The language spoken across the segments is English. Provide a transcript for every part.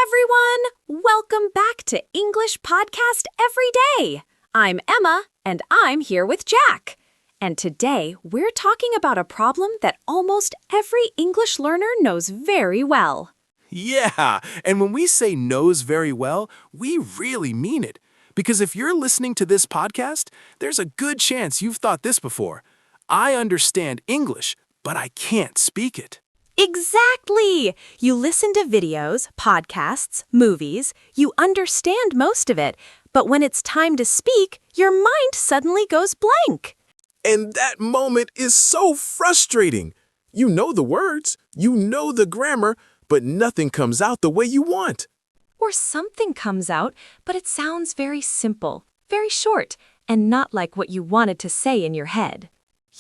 everyone! Welcome back to English Podcast Every Day. I'm Emma, and I'm here with Jack. And today, we're talking about a problem that almost every English learner knows very well. Yeah, and when we say knows very well, we really mean it. Because if you're listening to this podcast, there's a good chance you've thought this before. I understand English, but I can't speak it. Exactly! You listen to videos, podcasts, movies, you understand most of it, but when it's time to speak, your mind suddenly goes blank. And that moment is so frustrating. You know the words, you know the grammar, but nothing comes out the way you want. Or something comes out, but it sounds very simple, very short, and not like what you wanted to say in your head.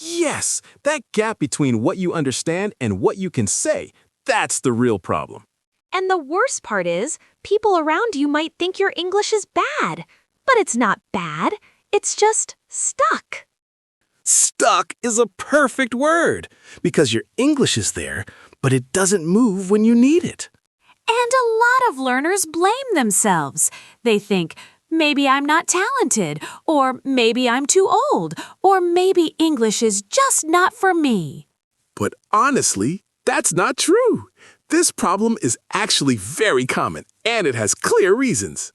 Yes, that gap between what you understand and what you can say, that's the real problem. And the worst part is, people around you might think your English is bad. But it's not bad, it's just stuck. Stuck is a perfect word, because your English is there, but it doesn't move when you need it. And a lot of learners blame themselves. They think, maybe I'm not talented, or maybe I'm too old, or maybe English is just not for me. But honestly, that's not true. This problem is actually very common, and it has clear reasons.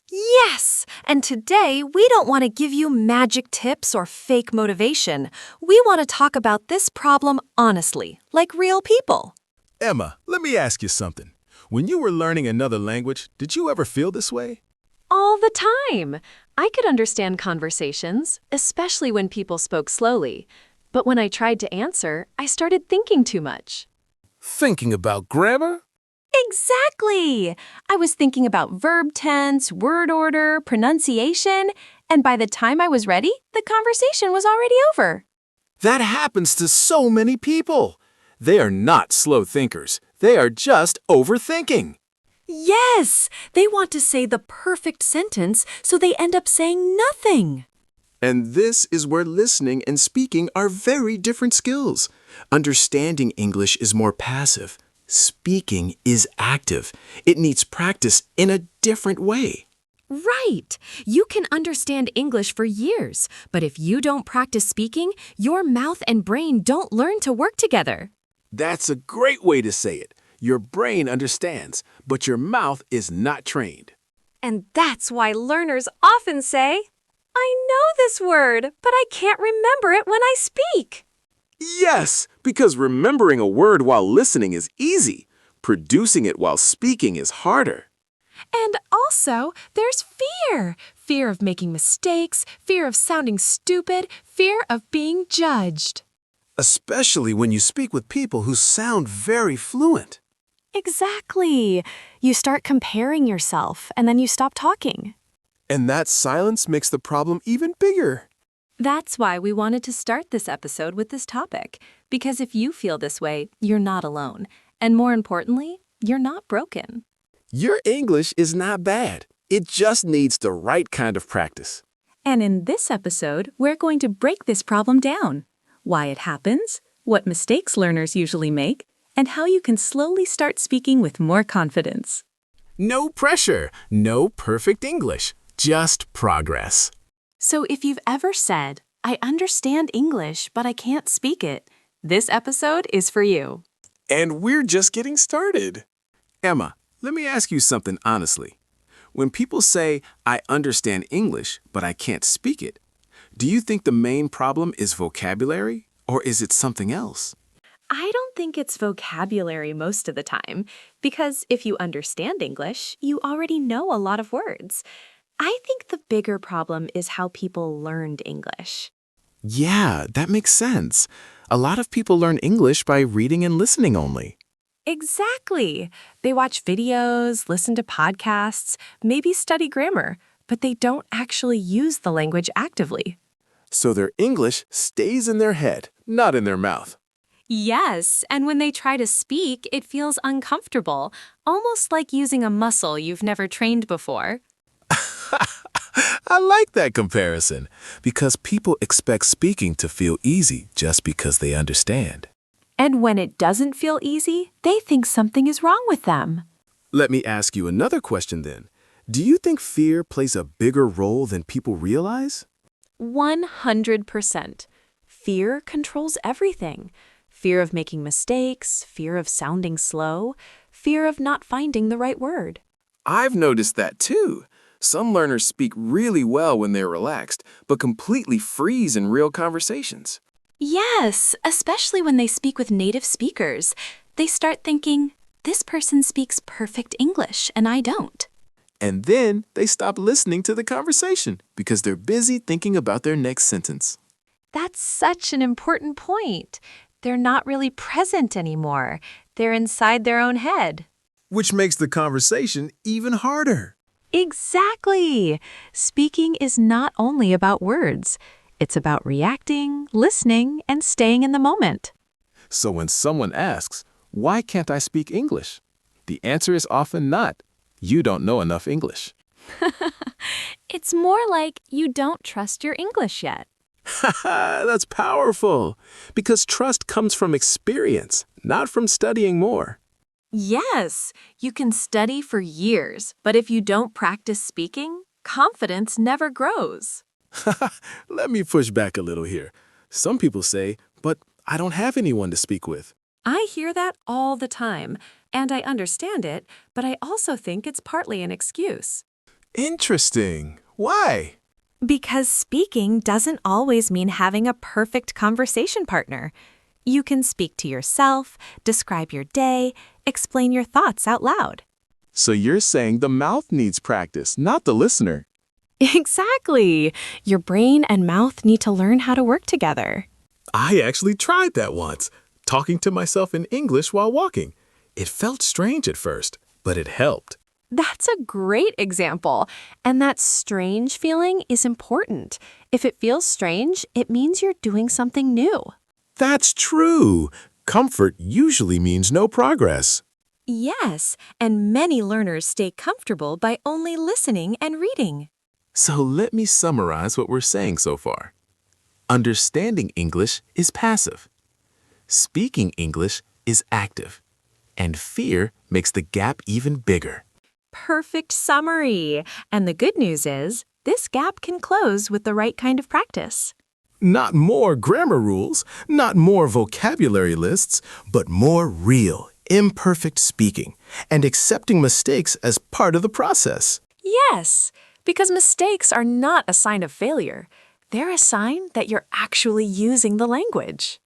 Yes, and today we don't want to give you magic tips or fake motivation. We want to talk about this problem honestly, like real people. Emma, let me ask you something. When you were learning another language, did you ever feel this way? All the time. I could understand conversations, especially when people spoke slowly. But when I tried to answer, I started thinking too much. Thinking about grammar? Exactly! I was thinking about verb tense, word order, pronunciation, and by the time I was ready, the conversation was already over. That happens to so many people. They are not slow thinkers. They are just overthinking. Yes! They want to say the perfect sentence, so they end up saying nothing. And this is where listening and speaking are very different skills. Understanding English is more passive. Speaking is active. It needs practice in a different way. Right! You can understand English for years, but if you don't practice speaking, your mouth and brain don't learn to work together. That's a great way to say it. Your brain understands, but your mouth is not trained. And that's why learners often say, I know this word, but I can't remember it when I speak. Yes, because remembering a word while listening is easy. Producing it while speaking is harder. And also, there's fear. Fear of making mistakes, fear of sounding stupid, fear of being judged. Especially when you speak with people who sound very fluent. Exactly. You start comparing yourself, and then you stop talking. And that silence makes the problem even bigger. That's why we wanted to start this episode with this topic, because if you feel this way, you're not alone. And more importantly, you're not broken. Your English is not bad. It just needs the right kind of practice. And in this episode, we're going to break this problem down. Why it happens, what mistakes learners usually make, and how you can slowly start speaking with more confidence. No pressure, no perfect English, just progress. So if you've ever said, I understand English, but I can't speak it, this episode is for you. And we're just getting started. Emma, let me ask you something honestly. When people say, I understand English, but I can't speak it, do you think the main problem is vocabulary, or is it something else? I don't think it's vocabulary most of the time, because if you understand English, you already know a lot of words. I think the bigger problem is how people learned English. Yeah, that makes sense. A lot of people learn English by reading and listening only. Exactly. They watch videos, listen to podcasts, maybe study grammar, but they don't actually use the language actively. So their English stays in their head, not in their mouth. Yes, and when they try to speak, it feels uncomfortable, almost like using a muscle you've never trained before. I like that comparison, because people expect speaking to feel easy just because they understand. And when it doesn't feel easy, they think something is wrong with them. Let me ask you another question then. Do you think fear plays a bigger role than people realize? 100%. Fear controls everything. Fear of making mistakes, fear of sounding slow, fear of not finding the right word. I've noticed that too. Some learners speak really well when they're relaxed, but completely freeze in real conversations. Yes, especially when they speak with native speakers. They start thinking, this person speaks perfect English and I don't. And then they stop listening to the conversation because they're busy thinking about their next sentence. That's such an important point. They're not really present anymore. They're inside their own head. Which makes the conversation even harder. Exactly. Speaking is not only about words. It's about reacting, listening, and staying in the moment. So when someone asks, why can't I speak English? The answer is often not, you don't know enough English. It's more like you don't trust your English yet. That's powerful. Because trust comes from experience, not from studying more. Yes, you can study for years, but if you don't practice speaking, confidence never grows. Let me push back a little here. Some people say, but I don't have anyone to speak with. I hear that all the time, and I understand it, but I also think it's partly an excuse. Interesting. Why? Because speaking doesn't always mean having a perfect conversation partner. You can speak to yourself, describe your day, explain your thoughts out loud. So you're saying the mouth needs practice, not the listener. Exactly. Your brain and mouth need to learn how to work together. I actually tried that once, talking to myself in English while walking. It felt strange at first, but it helped. That's a great example. And that strange feeling is important. If it feels strange, it means you're doing something new. That's true. Comfort usually means no progress. Yes, and many learners stay comfortable by only listening and reading. So let me summarize what we're saying so far. Understanding English is passive. Speaking English is active. And fear makes the gap even bigger. Perfect summary. And the good news is, this gap can close with the right kind of practice. Not more grammar rules, not more vocabulary lists, but more real, imperfect speaking and accepting mistakes as part of the process. Yes, because mistakes are not a sign of failure. They're a sign that you're actually using the language.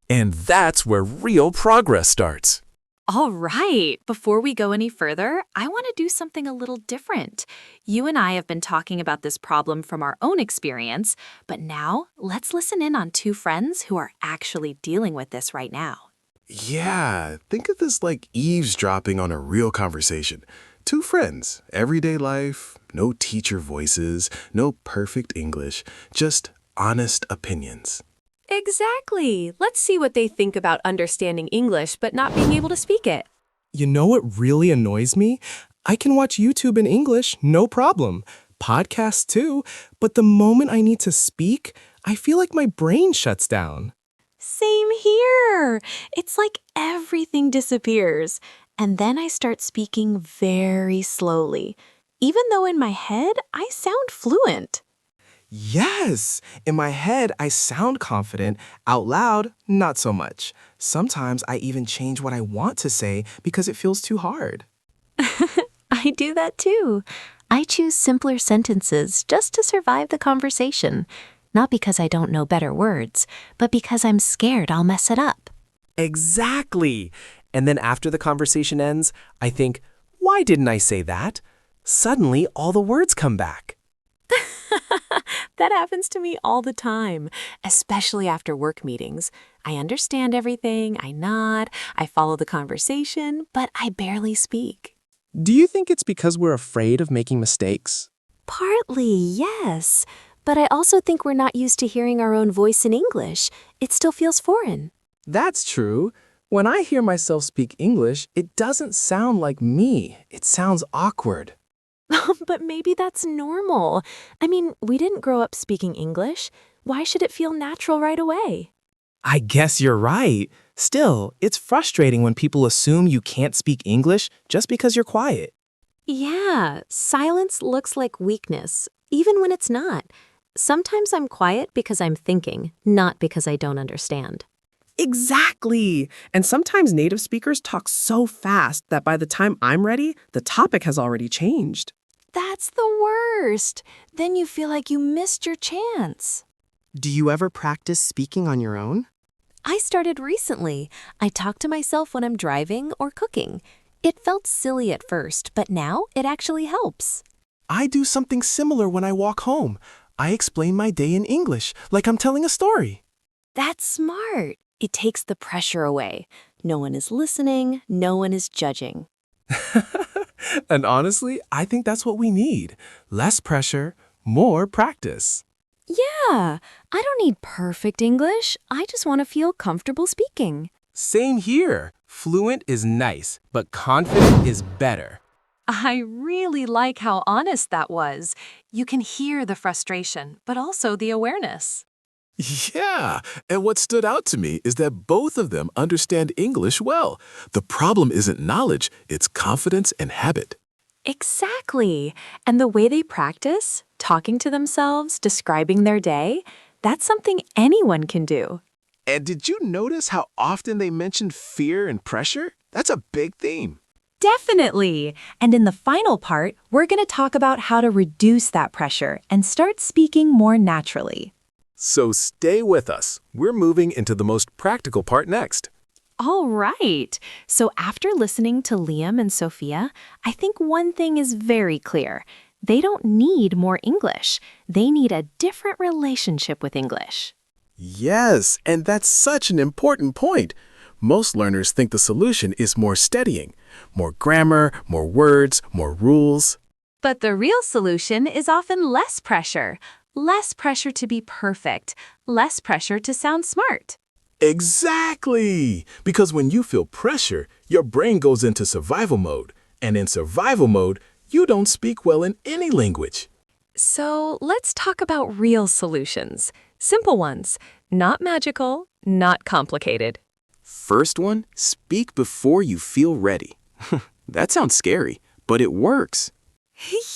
And that's where real progress starts. All right, before we go any further, I want to do something a little different. You and I have been talking about this problem from our own experience, but now let's listen in on two friends who are actually dealing with this right now. Yeah, think of this like eavesdropping on a real conversation. Two friends, everyday life, no teacher voices, no perfect English, just honest opinions. Exactly. Let's see what they think about understanding English but not being able to speak it. You know what really annoys me? I can watch YouTube in English, no problem. Podcasts too, but the moment I need to speak, I feel like my brain shuts down. Same here. It's like everything disappears. And then I start speaking very slowly, even though in my head I sound fluent. Yes! In my head, I sound confident. Out loud, not so much. Sometimes I even change what I want to say because it feels too hard. I do that too. I choose simpler sentences just to survive the conversation. Not because I don't know better words, but because I'm scared I'll mess it up. Exactly! And then after the conversation ends, I think, why didn't I say that? Suddenly, all the words come back. That happens to me all the time, especially after work meetings. I understand everything, I nod, I follow the conversation, but I barely speak. Do you think it's because we're afraid of making mistakes? Partly, yes. But I also think we're not used to hearing our own voice in English. It still feels foreign. That's true. When I hear myself speak English, it doesn't sound like me. It sounds awkward. But maybe that's normal. I mean, we didn't grow up speaking English. Why should it feel natural right away? I guess you're right. Still, it's frustrating when people assume you can't speak English just because you're quiet. Yeah, silence looks like weakness, even when it's not. Sometimes I'm quiet because I'm thinking, not because I don't understand. Exactly. And sometimes native speakers talk so fast that by the time I'm ready, the topic has already changed. That's the worst. Then you feel like you missed your chance. Do you ever practice speaking on your own? I started recently. I talk to myself when I'm driving or cooking. It felt silly at first, but now it actually helps. I do something similar when I walk home. I explain my day in English, like I'm telling a story. That's smart. It takes the pressure away. No one is listening, no one is judging. And honestly, I think that's what we need. Less pressure, more practice. Yeah, I don't need perfect English. I just want to feel comfortable speaking. Same here. Fluent is nice, but confident is better. I really like how honest that was. You can hear the frustration, but also the awareness. Yeah, and what stood out to me is that both of them understand English well. The problem isn't knowledge, it's confidence and habit. Exactly. And the way they practice, talking to themselves, describing their day, that's something anyone can do. And did you notice how often they mention fear and pressure? That's a big theme. Definitely. And in the final part, we're going to talk about how to reduce that pressure and start speaking more naturally. So stay with us. We're moving into the most practical part next. All right. So after listening to Liam and Sophia, I think one thing is very clear. They don't need more English. They need a different relationship with English. Yes, and that's such an important point. Most learners think the solution is more studying, more grammar, more words, more rules. But the real solution is often less pressure. Less pressure to be perfect. Less pressure to sound smart. Exactly! Because when you feel pressure, your brain goes into survival mode. And in survival mode, you don't speak well in any language. So let's talk about real solutions. Simple ones. Not magical, not complicated. First one, speak before you feel ready. That sounds scary, but it works.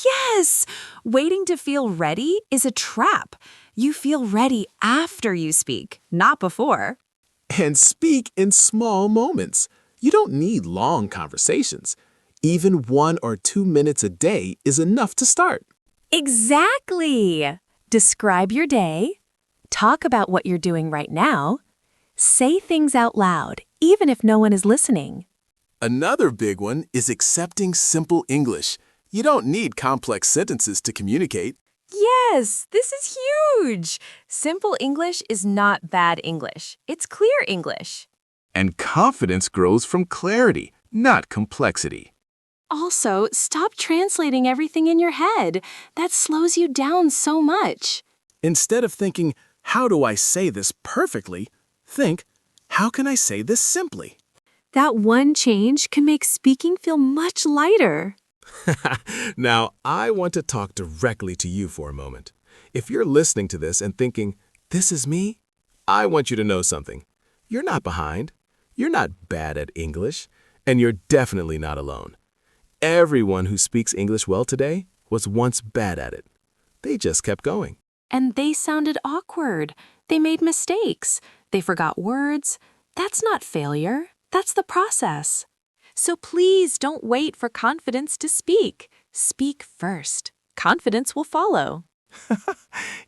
Yes! Waiting to feel ready is a trap. You feel ready after you speak, not before. And speak in small moments. You don't need long conversations. Even 1 or 2 minutes a day is enough to start. Exactly! Describe your day. Talk about what you're doing right now. Say things out loud, even if no one is listening. Another big one is accepting simple English. You don't need complex sentences to communicate. Yes, this is huge. Simple English is not bad English. It's clear English. And confidence grows from clarity, not complexity. Also, stop translating everything in your head. That slows you down so much. Instead of thinking, how do I say this perfectly? Think, how can I say this simply? That one change can make speaking feel much lighter. Now, I want to talk directly to you for a moment. If you're listening to this and thinking, this is me, I want you to know something. You're not behind. You're not bad at English. And you're definitely not alone. Everyone who speaks English well today was once bad at it. They just kept going. And they sounded awkward. They made mistakes. They forgot words. That's not failure. That's the process. So please don't wait for confidence to speak. Speak first. Confidence will follow.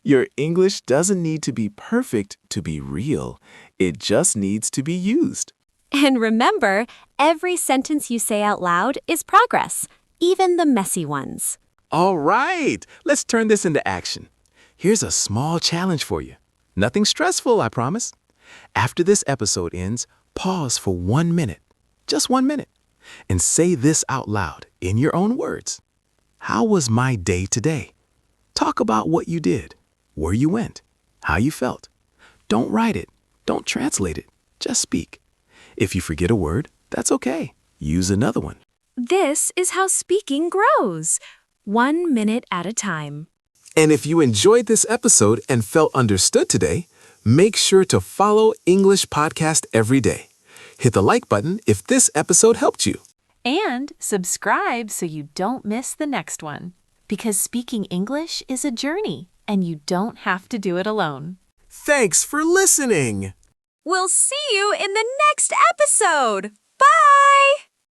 Your English doesn't need to be perfect to be real. It just needs to be used. And remember, every sentence you say out loud is progress, even the messy ones. All right, let's turn this into action. Here's a small challenge for you. Nothing stressful, I promise. After this episode ends, pause for 1 minute, just 1 minute, and say this out loud in your own words. How was my day today? Talk about what you did, where you went, how you felt. Don't write it. Don't translate it. Just speak. If you forget a word, that's okay. Use another one. This is how speaking grows, 1 minute at a time. And if you enjoyed this episode and felt understood today, Make sure to follow English Podcast every day. Hit the like button if this episode helped you. And subscribe so you don't miss the next one. Because speaking English is a journey, and you don't have to do it alone. Thanks for listening. We'll see you in the next episode. Bye!